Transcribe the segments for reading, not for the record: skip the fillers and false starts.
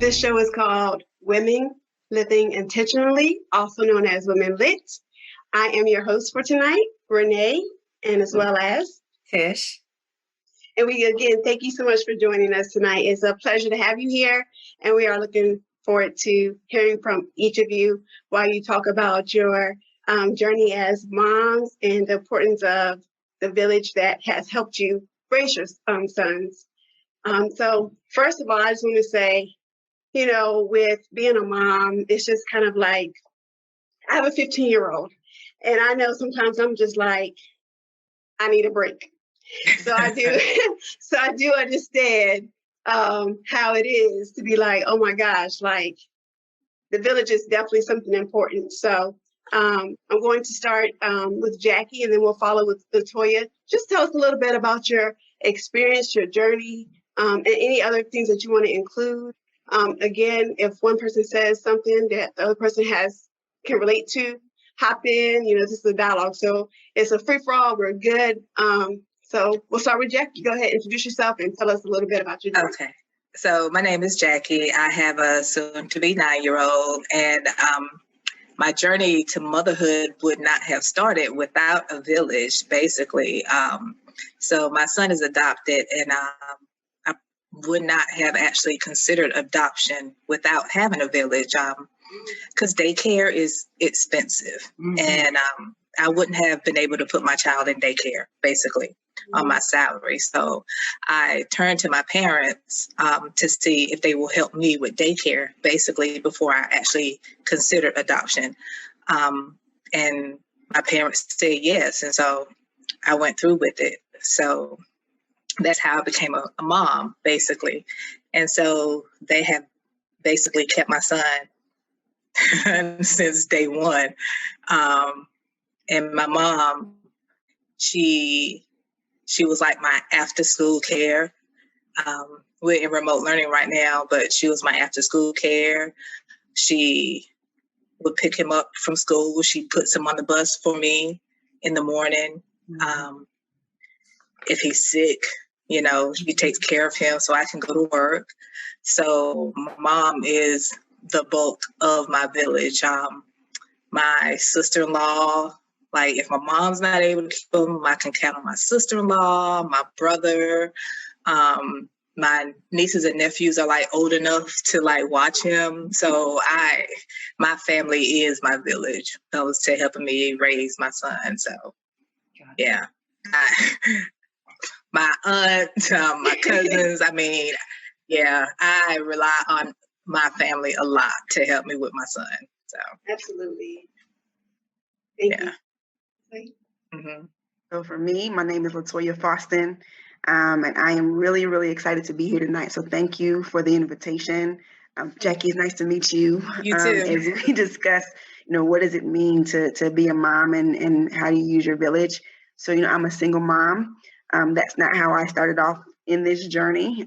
This show is called Women Living Intentionally, also known as Women L.I.T. I am your host for tonight, Renee, and as well as Tish. And we again thank you so much for joining us tonight. It's a pleasure to have you here, and we are looking forward to hearing from each of you while you talk about your journey as moms and the importance of the village that has helped you raise your sons. So first of all, I just want to say, with being a mom, it's just kind of like, I have a 15-year-old, and I know sometimes I'm just like, I need a break. So I do, so I do understand how it is to be like, oh my gosh, like the village is definitely something important. So I'm going to start with Jackie, and then we'll follow with Latoya. Just tell us a little bit about your experience, your journey, and any other things that you want to include. Again, if one person says something that the other person can relate to, hop in. This is a dialogue, so it's a free for all. We're good. So we'll start with Jackie. Go ahead, introduce yourself, and tell us a little bit about your journey. Okay. So my name is Jackie. I have a soon-to-be 9-year-old, and my journey to motherhood would not have started without a village, basically. So my son is adopted, and I would not have actually considered adoption without having a village, because daycare is expensive, and I wouldn't have been able to put my child in daycare, basically, on my salary. So I turned to my parents to see if they will help me with daycare, basically, before I actually considered adoption. And my parents said yes. And so I went through with it. So that's how I became a mom, basically. And so they have basically kept my son since day one. And my mom, she was like my after school care. We're in remote learning right now, but she was my after school care. She would pick him up from school. She puts him on the bus for me in the morning. If he's sick, she takes care of him so I can go to work. So my mom is the bulk of my village. My sister-in-law, like if my mom's not able to keep him, I can count on my sister-in-law, my brother. My nieces and nephews are like old enough to like watch him. So my family is my village. That was to helping me raise my son. So yeah, my aunt, my cousins. I rely on my family a lot to help me with my son. So absolutely. Thank you. Mm-hmm. So for me, my name is Latoya Faustin, and I am really, really excited to be here tonight. So thank you for the invitation. Jackie, it's nice to meet you. You too. As we discuss, what does it mean to be a mom and how do you use your village? So, I'm a single mom. That's not how I started off in this journey.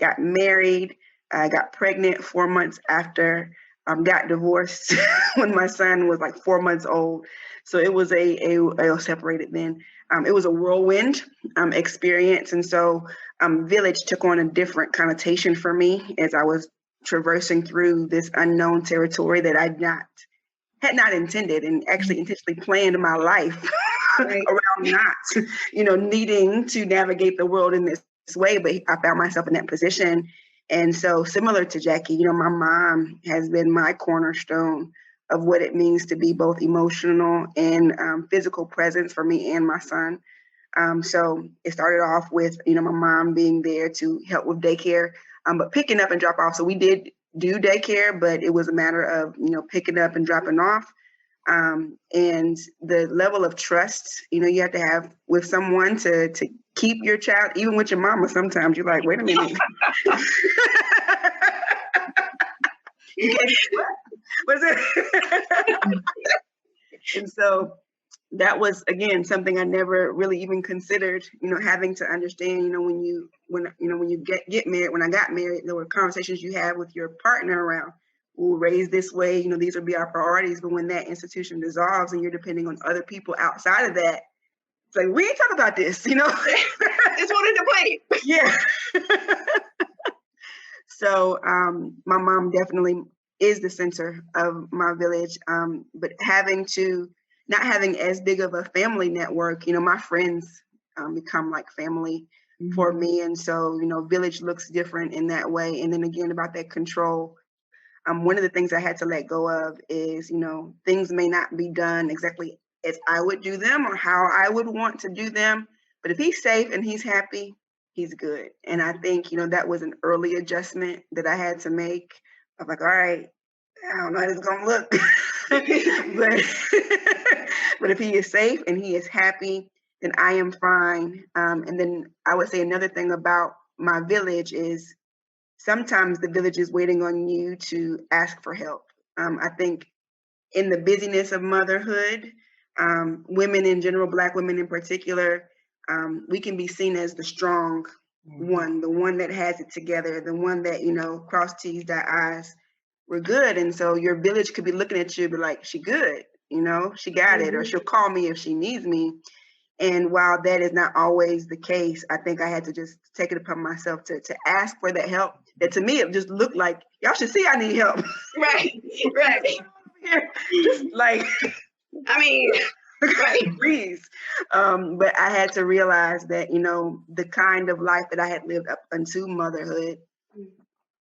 Got married, got pregnant 4 months after, got divorced when my son was like 4 months old. So it was I was separated then. It was a whirlwind experience. And so village took on a different connotation for me as I was traversing through this unknown territory that I had not intended and actually intentionally planned my life around not, needing to navigate the world in this way. But I found myself in that position. And so similar to Jackie, my mom has been my cornerstone of what it means to be both emotional and physical presence for me and my son. So it started off with, my mom being there to help with daycare, but picking up and drop off. So we did do daycare, but it was a matter of, picking up and dropping off. And the level of trust, you have to have with someone to keep your child, even with your mama. Sometimes you're like, wait a minute. What is it? And so that was, again, something I never really even considered, having to understand, when you get married, when I got married, there were conversations you have with your partner around, we'll raise this way, these will be our priorities. But when that institution dissolves and you're depending on other people outside of that, it's like, we ain't talk about this, Just wanted to play. Yeah. So my mom definitely is the center of my village, but not having as big of a family network, my friends become like family for me. And so, village looks different in that way. And then again, about that control, one of the things I had to let go of is, things may not be done exactly as I would do them or how I would want to do them. But if he's safe and he's happy, he's good. And I think, that was an early adjustment that I had to make. I was like, all right, I don't know how this is going to look. but if he is safe and he is happy, then I am fine. And then I would say another thing about my village is sometimes the village is waiting on you to ask for help. I think in the busyness of motherhood, women in general, Black women in particular, we can be seen as the strong one, the one that has it together, the one that, cross T's, dot I's, we're good. And so your village could be looking at you and be like, she good, she got it, or she'll call me if she needs me. And while that is not always the case, I think I had to just take it upon myself to ask for that help. That to me, it just looked like, y'all should see I need help. Right. Just like, I mean, right. Please. But I had to realize that, the kind of life that I had lived up unto motherhood,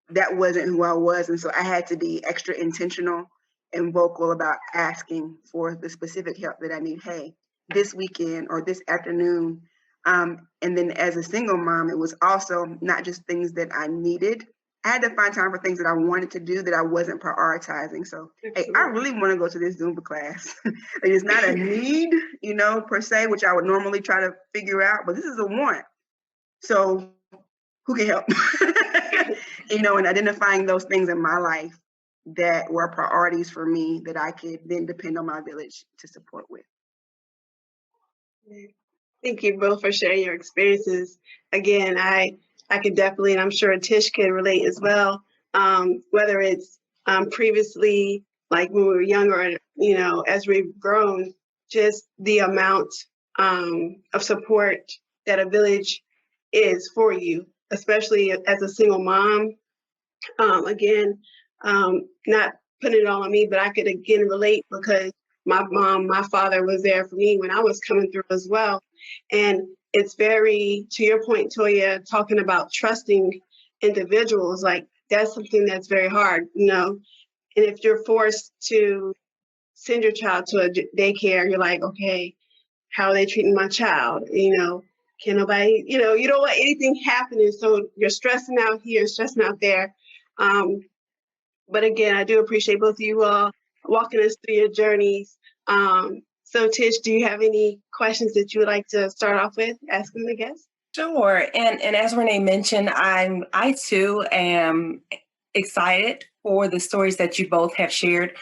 that wasn't who I was. And so I had to be extra intentional and vocal about asking for the specific help that I need. Hey, this weekend or this afternoon. And then as a single mom, it was also not just things that I needed. I had to find time for things that I wanted to do that I wasn't prioritizing. So, hey, I really want to go to this Zumba class. It is not a need, per se, which I would normally try to figure out, but this is a want. So who can help? And identifying those things in my life that were priorities for me that I could then depend on my village to support with. Thank you both for sharing your experiences. Again, I could definitely, and I'm sure Tish can relate as well, whether it's previously, like when we were younger, as we've grown, just the amount of support that a village is for you, especially as a single mom. Again, not putting it all on me, but I could again relate because my father was there for me when I was coming through as well. And it's very, to your point, Toya, talking about trusting individuals, like that's something that's very hard, And if you're forced to send your child to a daycare, you're like, okay, how are they treating my child? Can nobody, you don't want anything happening. So you're stressing out here, stressing out there. But again, I do appreciate both of you all walking us through your journeys. So Tish, do you have any questions that you would like to start off with asking the guests? Sure. And as Renee mentioned, I too am excited for the stories that you both have shared.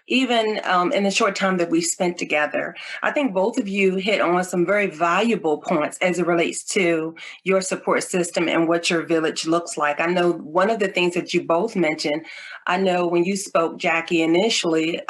Even in the short time that we spent together, I think both of you hit on some very valuable points as it relates to your support system and what your village looks like. I know one of the things that you both mentioned, I know when you spoke, Jackie, initially,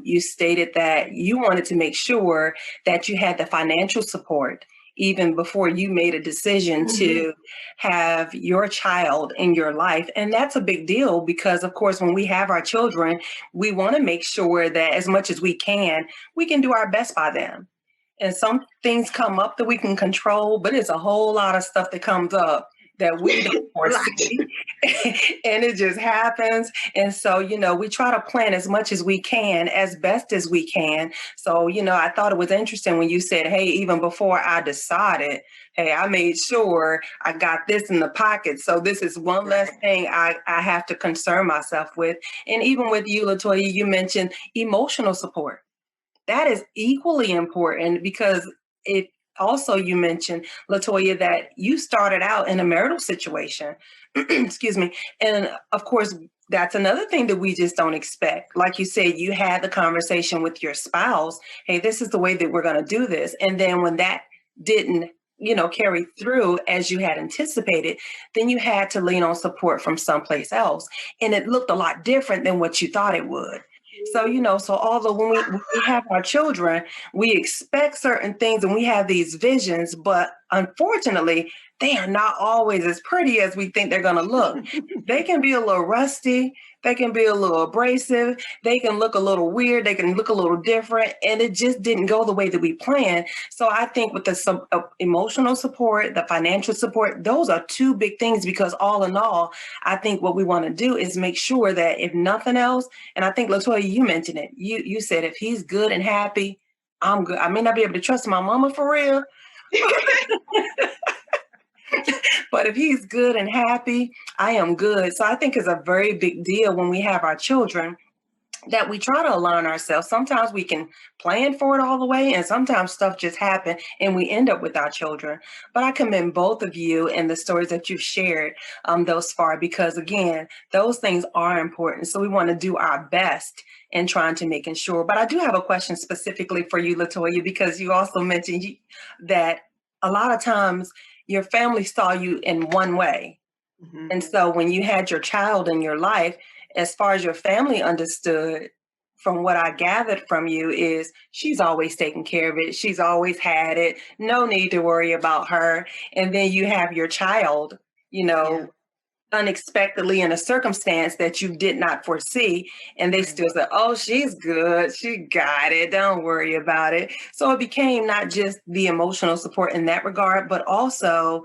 you stated that you wanted to make sure that you had the financial support even before you made a decision to have your child in your life. And that's a big deal because, of course, when we have our children, we want to make sure that as much as we can do our best by them. And some things come up that we can control, but it's a whole lot of stuff that comes up that we don't foresee. And it just happens. And so, we try to plan as much as we can, as best as we can. So, I thought it was interesting when you said, hey, even before I decided, hey, I made sure I got this in the pocket. So this is one less thing I have to concern myself with. And even with you, LaToya, you mentioned emotional support. That is equally important because you mentioned, LaToya, that you started out in a marital situation. Excuse me. And of course, that's another thing that we just don't expect. Like you said, you had the conversation with your spouse. Hey, this is the way that we're going to do this. And then when that didn't, carry through as you had anticipated, then you had to lean on support from someplace else. And it looked a lot different than what you thought it would. So, so although when we have our children, we expect certain things and we have these visions, but unfortunately, they are not always as pretty as we think they're going to look. They can be a little rusty. They can be a little abrasive. They can look a little weird. They can look a little different. And it just didn't go the way that we planned. So I think with the emotional support, the financial support, those are two big things, because all in all, I think what we want to do is make sure that if nothing else, and I think, LaToya, you mentioned it. You said if he's good and happy, I'm good. I may not be able to trust my mama for real. But if he's good and happy, I am good. So I think it's a very big deal when we have our children that we try to align ourselves. Sometimes we can plan for it all the way, and sometimes stuff just happens and we end up with our children. But I commend both of you and the stories that you've shared thus far, because again, those things are important. So we want to do our best in trying to making sure. But I do have a question specifically for you, LaToya, because you also mentioned that a lot of times your family saw you in one way. Mm-hmm. And so when you had your child in your life, as far as your family understood, from what I gathered from you, is she's always taken care of it. She's always had it. No need to worry about her. And then you have your child, unexpectedly in a circumstance that you did not foresee. And they still said, oh, she's good. She got it. Don't worry about it. So it became not just the emotional support in that regard, but also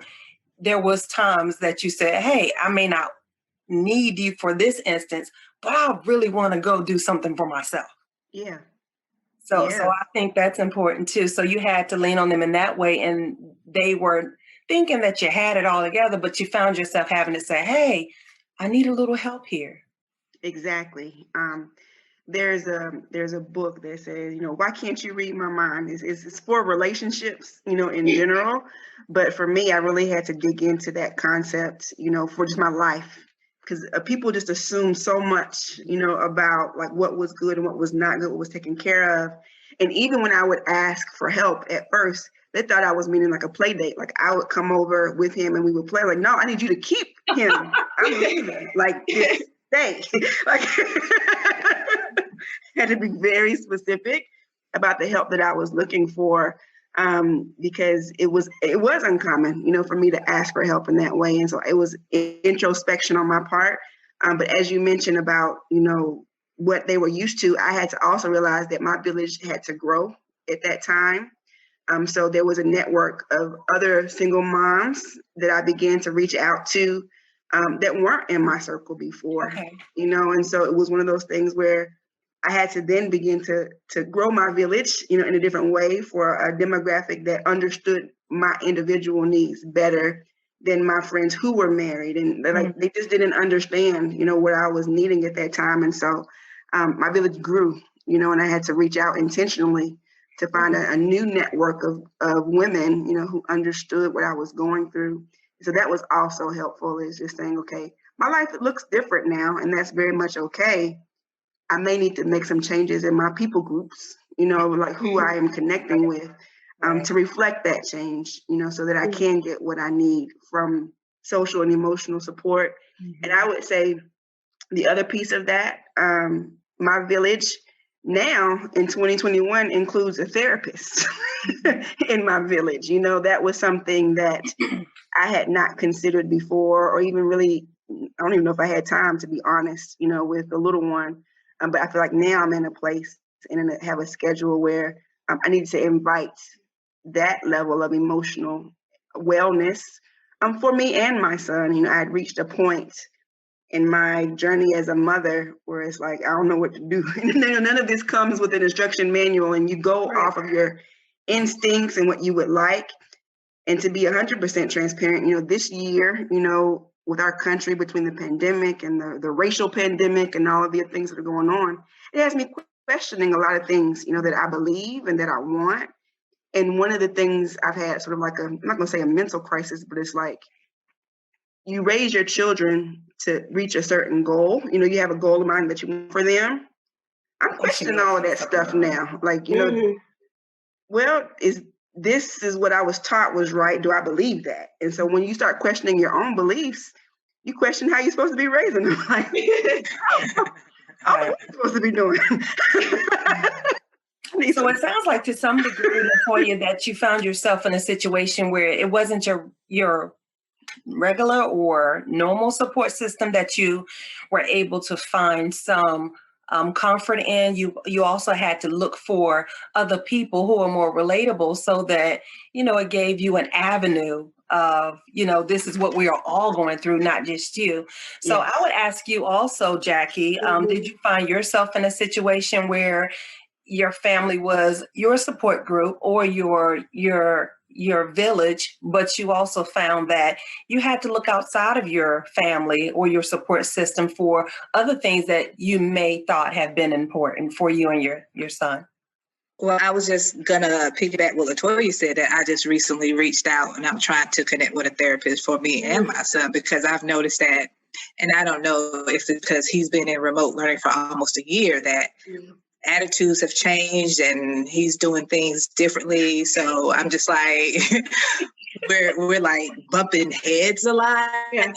there was times that you said, hey, I may not need you for this instance, but I really want to go do something for myself. Yeah. So I think that's important too. So you had to lean on them in that way, and they were thinking that you had it all together, but you found yourself having to say, hey, I need a little help here. Exactly. There's a book that says, why can't you read my mind? It's for relationships, in general. But for me, I really had to dig into that concept, for just my life. Because people just assume so much, about like what was good and what was not good, what was taken care of. And even when I would ask for help at first, they thought I was meaning like a play date. Like I would come over with him and we would play. Like, no, I need you to keep him. I'm leaving. Like, just stay. Like, had to be very specific about the help that I was looking for. Because it was uncommon, for me to ask for help in that way. And so it was introspection on my part. But as you mentioned about, what they were used to, I had to also realize that my village had to grow at that time. So there was a network of other single moms that I began to reach out to that weren't in my circle before, and so it was one of those things where I had to then begin to grow my village, in a different way for a demographic that understood my individual needs better than my friends who were married. And they just didn't understand, what I was needing at that time. And so my village grew, and I had to reach out intentionally to find a new network of women, who understood what I was going through. So that was also helpful, is just saying, okay, my life looks different now, and that's very much okay. I may need to make some changes in my people groups, like who I am connecting with, to reflect that change, so that I can get what I need from social and emotional support. And I would say the other piece of that, my village now in 2021 includes a therapist in my village. That was something that I had not considered before, or even really, I don't even know if I had time, to be honest, with the little one. But I feel like now I'm in a place and have a schedule where I need to invite that level of emotional wellness for me and my son. I had reached a point in my journey as a mother where it's like, I don't know what to do. None of this comes with an instruction manual, and you go off of your instincts and what you would like. And to be 100% transparent, this year, with our country, between the pandemic and the racial pandemic and all of the things that are going on, it has me questioning a lot of things, that I believe and that I want. And one of the things I've had sort of like I'm not going to say a mental crisis, but it's like you raise your children to reach a certain goal. You have a goal in mind that you want for them. I'm questioning all of that stuff now. Like, well, this is what I was taught was right. Do I believe that? And so when you start questioning your own beliefs, you question how you're supposed to be raising them. Like, what am I supposed to be doing? So it sounds like to some degree, Latoya, that you found yourself in a situation where it wasn't your regular or normal support system that you were able to find some comfort in. You also had to look for other people who are more relatable so that, it gave you an avenue of, this is what we are all going through, not just you. So I would ask you also, Jackie, did you find yourself in a situation where your family was your support group or your village, but you also found that you had to look outside of your family or your support system for other things that you may thought have been important for you and your son? Well, I was just gonna piggyback what Latoya said, that I just recently reached out and I'm trying to connect with a therapist for me and my son, because I've noticed that, and I don't know if it's because he's been in remote learning for almost a year, that attitudes have changed and he's doing things differently. So I'm just like, we're like bumping heads a lot. And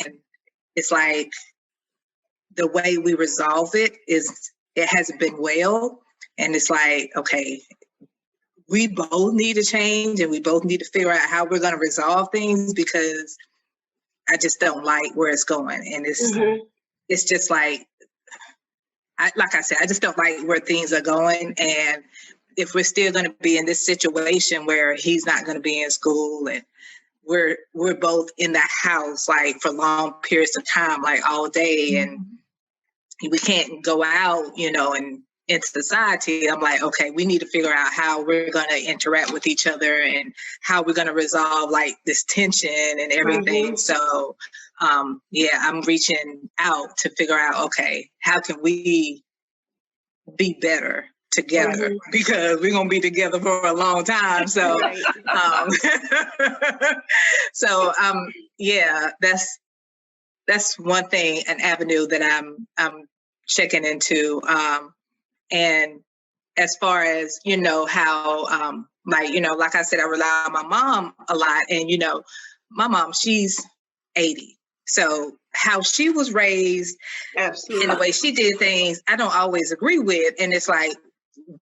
it's like the way we resolve it hasn't been well. And it's like, okay, we both need to change and we both need to figure out how we're going to resolve things, because I just don't like where it's going. And it's just like I said, I just don't like where things are going. And if we're still going to be in this situation where he's not going to be in school and we're both in the house like for long periods of time, like all day, and we can't go out, and into society, I'm like, okay, we need to figure out how we're going to interact with each other and how we're going to resolve like this tension and everything. So I'm reaching out to figure out, okay, how can we be better together, because we're going to be together for a long time. So, that's one thing, an avenue that I'm checking into. And as far as, how, like I said, I rely on my mom a lot, and, my mom, she's 80. So how she was raised and the way she did things, I don't always agree with. And it's like,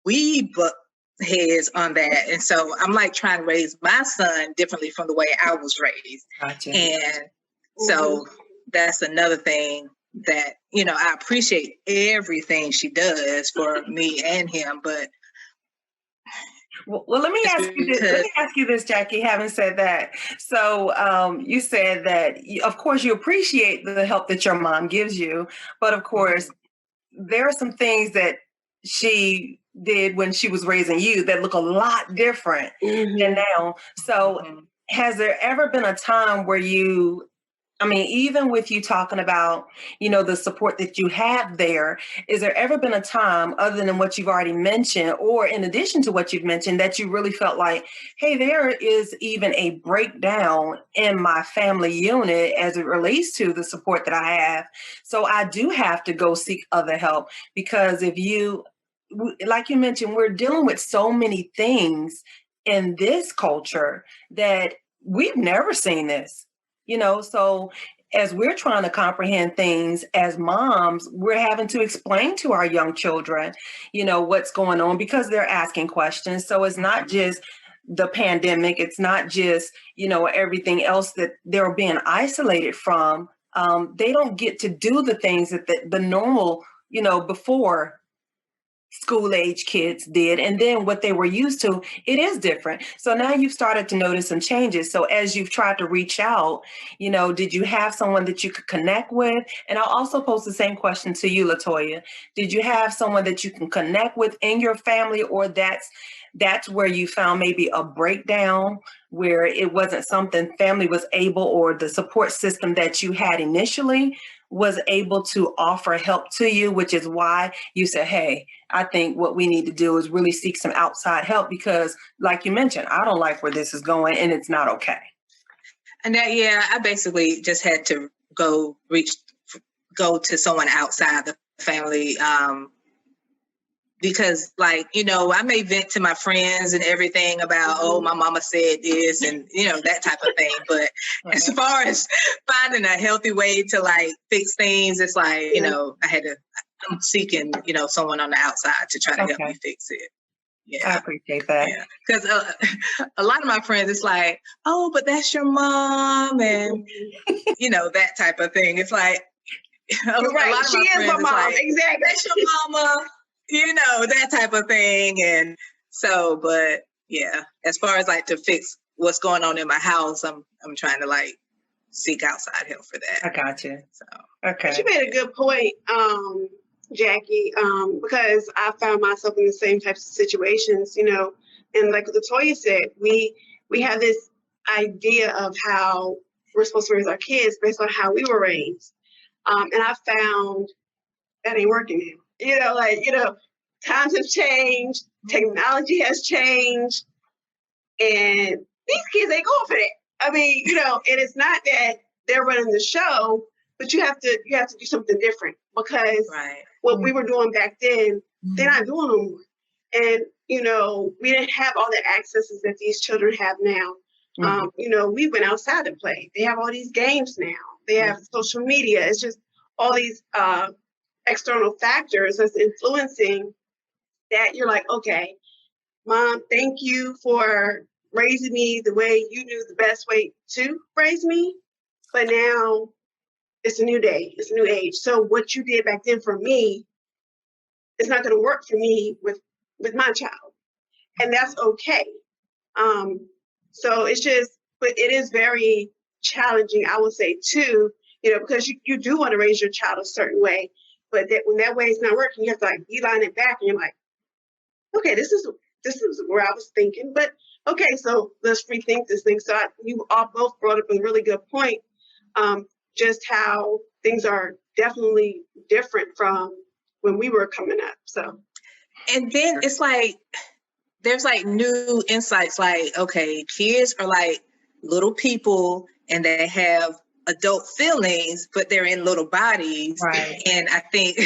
we butt heads on that. And so I'm like trying to raise my son differently from the way I was raised. Gotcha. And so that's another thing that, I appreciate everything she does for me and him, but well, let me ask you this, Jackie, having said that. So you said that, of course, you appreciate the help that your mom gives you, but of course, there are some things that she did when she was raising you that look a lot different than now. So has there ever been a time where even with you talking about, the support that you have there, is there ever been a time other than what you've already mentioned, or in addition to what you've mentioned, that you really felt like, hey, there is even a breakdown in my family unit as it relates to the support that I have? So I do have to go seek other help, because like you mentioned, we're dealing with so many things in this culture that we've never seen this. So as we're trying to comprehend things as moms, we're having to explain to our young children, what's going on, because they're asking questions. So it's not just the pandemic. It's not just, everything else that they're being isolated from. They don't get to do the things that the normal, before school age kids did, and then what they were used to, it is different. So now you've started to notice some changes. So as you've tried to reach out, did you have someone that you could connect with? And I'll also pose the same question to you, Latoya. Did you have someone that you can connect with in your family, or that's where you found maybe a breakdown, where it wasn't something family was able, or the support system that you had initially was able to offer help to you, which is why you said, hey, I think what we need to do is really seek some outside help, because like you mentioned, I don't like where this is going and it's not okay. And I basically just had to go to someone outside the family, because I may vent to my friends and everything about, oh, my mama said this and, that type of thing. But as far as finding a healthy way to fix things, it's like, I'm seeking, someone on the outside to try to help me fix it. I appreciate that. Because a lot of my friends, it's like, oh, but that's your mom, and you know, that type of thing. It's like, right. A lot of she my is friends, my mom. like, Exactly. That's your mama, you know, that type of thing. And so, but yeah, as far as like to fix what's going on in my house, I'm trying to like seek outside help for that. I got you. So okay. But you made a good point, Jackie, because I found myself in the same types of situations, you know, and like Latoya said, we have this idea of how we're supposed to raise our kids based on how we were raised. And I found that ain't working now. You know, like, you know, times have changed, technology has changed, and these kids ain't going for that. I mean, you know, and it's not that they're running the show, but you have to do something different, because what we were doing back then, they're not doing no more. And, you know, we didn't have all the accesses that these children have now. You know, we went outside to play. They have all these games now. They have social media. It's just all these external factors that's influencing that. You're like, okay, Mom, thank you for raising me the way you knew the best way to raise me. But now it's a new day, it's a new age. So what you did back then for me is not going to work for me with my child. And that's okay. So it's just, but it is very challenging, I would say, too, you know, because you do want to raise your child a certain way, but that when that way is not working, you have to like beeline it back, and you're like, okay, this is where I was thinking, but okay, so let's rethink this thing. So you all both brought up a really good point, just how things are definitely different from when we were coming up. So, and then it's like, there's like new insights, like, okay, kids are like little people and they have adult feelings, but they're in little bodies. Right. And I think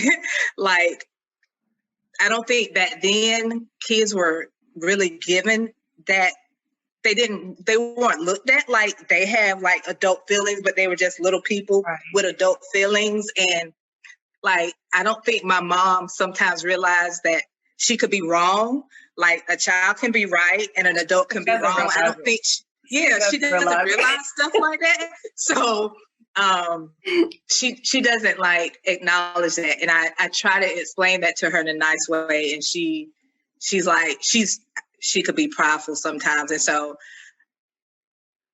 like, I don't think back then kids were really given that. They weren't looked at like they have like adult feelings, but they were just little people with adult feelings. And like, I don't think my mom sometimes realized that she could be wrong. Like a child can be right and an adult can be wrong. I don't think, she doesn't realize stuff like that. So she doesn't like acknowledge that. And I try to explain that to her in a nice way. And she's like, she could be prideful sometimes. And so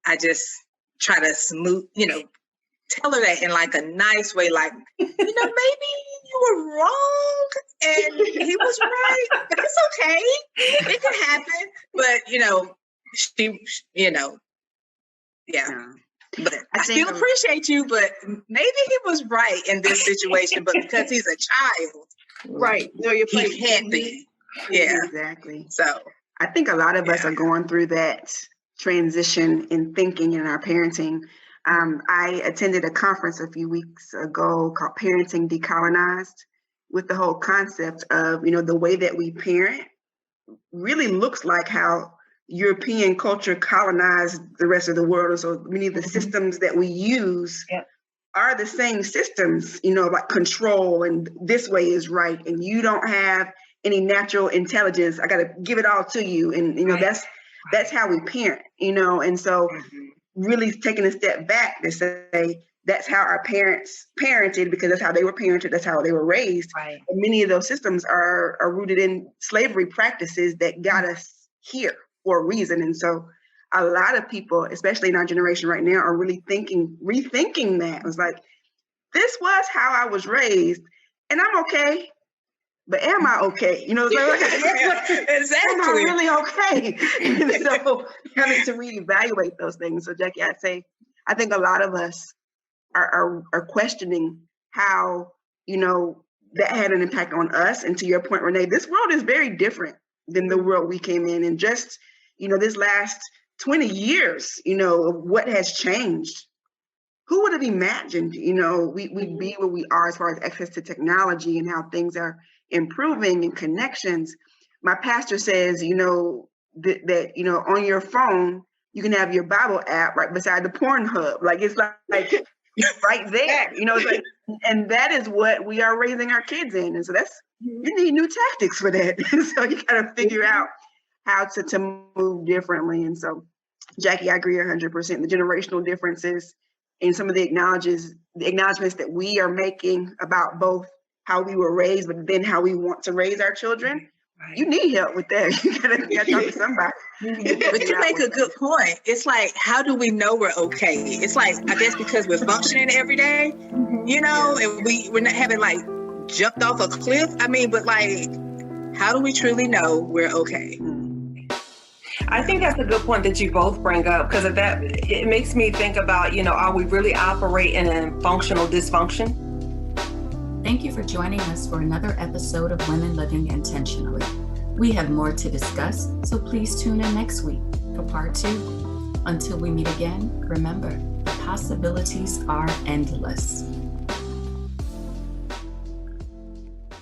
I just try to smooth, you know, tell her that in like a nice way, like, you know, maybe you were wrong and he was right. It's okay. It can happen. But, you know, she, you know, But I still appreciate you, but maybe he was right in this situation, but because he's a child. Right. No, you're he can't be. Yeah. Exactly. So I think a lot of us are going through that transition in thinking in our parenting. I attended a conference a few weeks ago called Parenting Decolonized, with the whole concept of, you know, the way that we parent really looks like how European culture colonized the rest of the world. And so many of the systems that we use are the same systems, you know, like control and this way is right. And you don't have any natural intelligence. I got to give it all to you. And, you know, that's how we parent, you know, and so really taking a step back to say that's how our parents parented, because that's how they were parented, that's how they were raised. Right. And many of those systems are rooted in slavery practices that got us here for a reason. And so a lot of people, especially in our generation right now, are really rethinking that. It was like, this was how I was raised and I'm okay. But am I okay? You know, exactly. Am I really okay? And so having to reevaluate those things. So Jackie, I'd say, I think a lot of us are questioning how, you know, that had an impact on us. And to your point, Renee, this world is very different than the world we came in. And just, you know, this last 20 years, you know, of what has changed. Who would have imagined, you know, we'd be where we are as far as access to technology and how things are improving and connections. My pastor says, you know, that, you know, on your phone, you can have your Bible app right beside the porn hub. Like, it's like right there, you know, it's like, and that is what we are raising our kids in. And so that's you need new tactics for that. So you got to figure out how to move differently. And so, Jackie, I agree 100%. The generational differences and some of the acknowledgments that we are making about both how we were raised, but then how we want to raise our children. Right. You need help with that. You gotta talk to somebody. But you make a good point. It's like, how do we know we're okay? It's like, I guess because we're functioning every day, you know, and we're not having like jumped off a cliff. I mean, but like, how do we truly know we're okay? I think that's a good point that you both bring up, because it makes me think about, you know, are we really operating in functional dysfunction? Thank you for joining us for another episode of Women Living Intentionally. We have more to discuss, so please tune in next week for part 2. Until we meet again, remember, the possibilities are endless.